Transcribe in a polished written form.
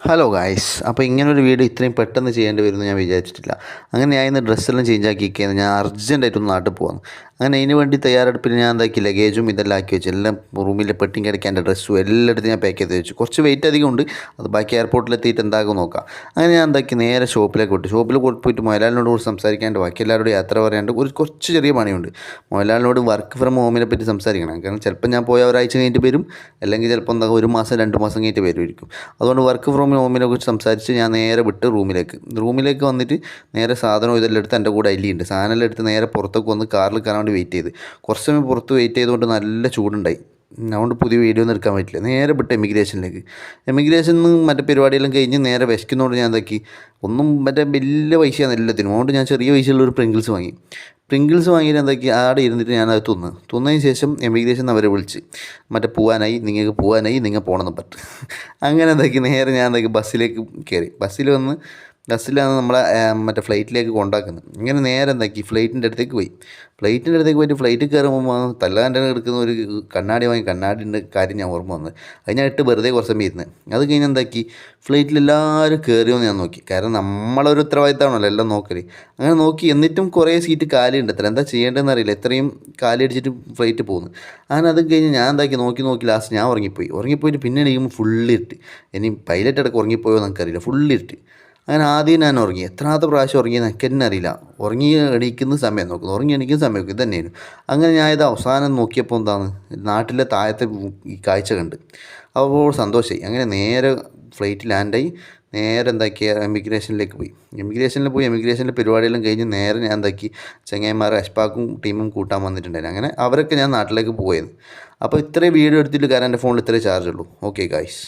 Hello guys, അപ്പോൾ ഇങ്ങനൊരു video ഇത്രയും പെട്ടെന്ന് ചെയ്യേണ്ടി വരുമെന്ന് ഞാൻ വിചാരിച്ചിട്ടില്ല. അങ്ങനെ ഞാൻ ഇന്ന് ഡ്രസ്സെല്ലാം ചേഞ്ച് ആക്കിയിരിക്കുകയാണ്. ഞാൻ അർജൻറ്റായിട്ടൊന്ന് നാട്ടിൽ പോകാൻ. അങ്ങനെ അതിന് വേണ്ടി തയ്യാറെടുപ്പിൽ ഞാൻ എന്താക്കി, ലഗേജും ഇതെല്ലാം ആക്കി വെച്ചു. എല്ലാം റൂമിലെ പെട്ടിയും കിടക്കാൻ എൻ്റെ ഡ്രസ്സും എല്ലാം എടുത്ത് ഞാൻ പാക്ക് ചെയ്ത് വെച്ചു. കുറച്ച് വെയിറ്റ് അധികം ഉണ്ട്, അത് ബാക്കി എയർപോർട്ടിലെത്തിയിട്ട് എന്താകും നോക്കാം. അങ്ങനെ ഞാൻ എന്താക്കി, നേരെ ഷോപ്പിലേക്ക് വിട്ടു. ഷോപ്പിൽ പോയിട്ട് മുതലാളിനോട് കൂടി സംസാരിക്കാണ്ട് ബാക്കി എല്ലാവരോടും യാത്ര പറയാണ്ട് കുറച്ച് ചെറിയ പണിയുണ്ട്. മുതലാളിനോട് വർക്ക് ഫ്രം ഹോമിനെ പറ്റി സംസാരിക്കണം. കാരണം ചിലപ്പോൾ ഞാൻ പോയ ഒരാഴ്ച കഴിഞ്ഞിട്ട് വരും, അല്ലെങ്കിൽ ചിലപ്പോൾ എന്താ 1 മാസം 2 മാസം കഴിഞ്ഞിട്ട് വരുമായിരിക്കും. അതുകൊണ്ട് വർക്ക് ഫ്രം ഹോമിനെ കുറിച്ച് സംസാരിച്ച് ഞാൻ നേരെ വിട്ട് റൂമിലേക്ക് വന്നിട്ട് നേരെ സാധനം ഇതെല്ലാം എടുത്ത് എൻ്റെ കൂടെ അല്ലിയുണ്ട് സാധനമെല്ലാം എടുത്ത് നേരെ പുറത്തേക്ക് വന്ന് കാറിൽ കയറാൻ വേണ്ടി വെയിറ്റ് ചെയ്ത്. കുറച്ച് സമയം പുറത്ത് വെയിറ്റ് ചെയ്തുകൊണ്ട് നല്ല ചൂടുണ്ടായി. അതുകൊണ്ട് പുതിയ വീഡിയോ ഒന്നും എടുക്കാൻ പറ്റില്ല. നേരെ വിട്ട് എമിഗ്രേഷനിൽ നിന്ന് മറ്റേ പരിപാടിയെല്ലാം കഴിഞ്ഞ് നേരെ വിശക്കുന്നതുകൊണ്ട് ഞാൻ എന്താക്കി, ഒന്നും മറ്റേ വലിയ പൈസയാണ് എല്ലാത്തിനും. അതുകൊണ്ട് ഞാൻ ചെറിയ പൈസയുള്ളൊരു പ്രിങ്കിൾസ് വാങ്ങിയിട്ട് എന്താക്കി, ആടെ ഇരുന്നിട്ട് ഞാനത് തിന്നതിന് ശേഷം എമിഗ്രേഷൻ അവരെ വിളിച്ച് മറ്റേ നിങ്ങൾക്ക് പോകാനായി നിങ്ങൾ പോകണമെന്ന് പറഞ്ഞു. അങ്ങനെ എന്താക്കി, നേരെ ഞാൻ എന്താക്കി ബസ്സിലേക്ക് കയറി. ബസ്സിലാണ് നമ്മളെ മറ്റേ ഫ്ലൈറ്റിലേക്ക് കൊണ്ടാക്കുന്നത്. ഇങ്ങനെ നേരെ എന്താക്കി ഫ്ലൈറ്റിൻ്റെ അടുത്തേക്ക് പോയിട്ട് ഫ്ലൈറ്റിൽ കയറുമ്പോൾ തല്ലാൻ്റെ എടുക്കുന്ന ഒരു കണ്ണാടി കണ്ണാടിൻ്റെ കാര്യം ഞാൻ ഓർമ്മ വന്നത്. അത് ഞാൻ വെറുതെ കുറച്ച് സമയം ഇരുന്ന്. അത് കഴിഞ്ഞ് എന്താക്കി, ഫ്ലൈറ്റിലെല്ലാവരും കയറിയോന്ന് ഞാൻ നോക്കി. കാരണം നമ്മളൊരു ഉത്തരവാദിത്തമാണല്ലോ എല്ലാം നോക്കൽ. അങ്ങനെ നോക്കി, എന്നിട്ടും കുറേ സീറ്റ് കാലിയുണ്ട്. എന്താ ചെയ്യേണ്ടതെന്ന് അറിയില്ല, എത്രയും കാലടിച്ചിട്ട് ഫ്ലൈറ്റ് പോകുന്നു. അങ്ങനെ അത് കഴിഞ്ഞ് ഞാൻ എന്താക്കി, നോക്കി ലാസ്റ്റ് ഞാൻ ഉറങ്ങിപ്പോയിട്ട് പിന്നെ എണീക്കുമ്പോൾ ഫുള്ളിരുട്ട്. ഇനി പൈലറ്റ് അടക്കം ഉറങ്ങിപ്പോയോ എന്ന് എനിക്കറിയില്ല, ഫുള്ളിരുട്ട്. അങ്ങനെ ആദ്യം ഞാൻ ഉറങ്ങി. എത്രാമത്തെ പ്രാവശ്യം ഉറങ്ങിയെന്ന് എനിക്ക് തന്നെ അറിയില്ല. എണീക്കുന്ന സമയം നോക്കും ഇത് തന്നെയായിരുന്നു. അങ്ങനെ ഞാൻ ഇത് അവസാനം നോക്കിയപ്പോൾ എന്താണ്, നാട്ടിലെ താഴത്തെ ഈ കാഴ്ച കണ്ട്. അപ്പോൾ സന്തോഷമായി. അങ്ങനെ നേരെ ഫ്ലൈറ്റ് ലാൻഡായി. നേരെ എന്താക്കി, എമിഗ്രേഷനിലെ പരിപാടിയെല്ലാം കഴിഞ്ഞ് നേരെ ഞാൻ എന്താക്കി, ചങ്ങായിമാർ അഷ്പാക്കും ടീമും കൂട്ടാൻ വന്നിട്ടുണ്ടായിരുന്നു. അങ്ങനെ അവരൊക്കെ ഞാൻ നാട്ടിലേക്ക് പോയത്. അപ്പോൾ ഇത്രയും വീഡിയോ എടുത്തിട്ട് കാരണം എൻ്റെ ഫോണിൽ ഇത്രയും ചാർജ് ഉള്ളൂ. Okay guys.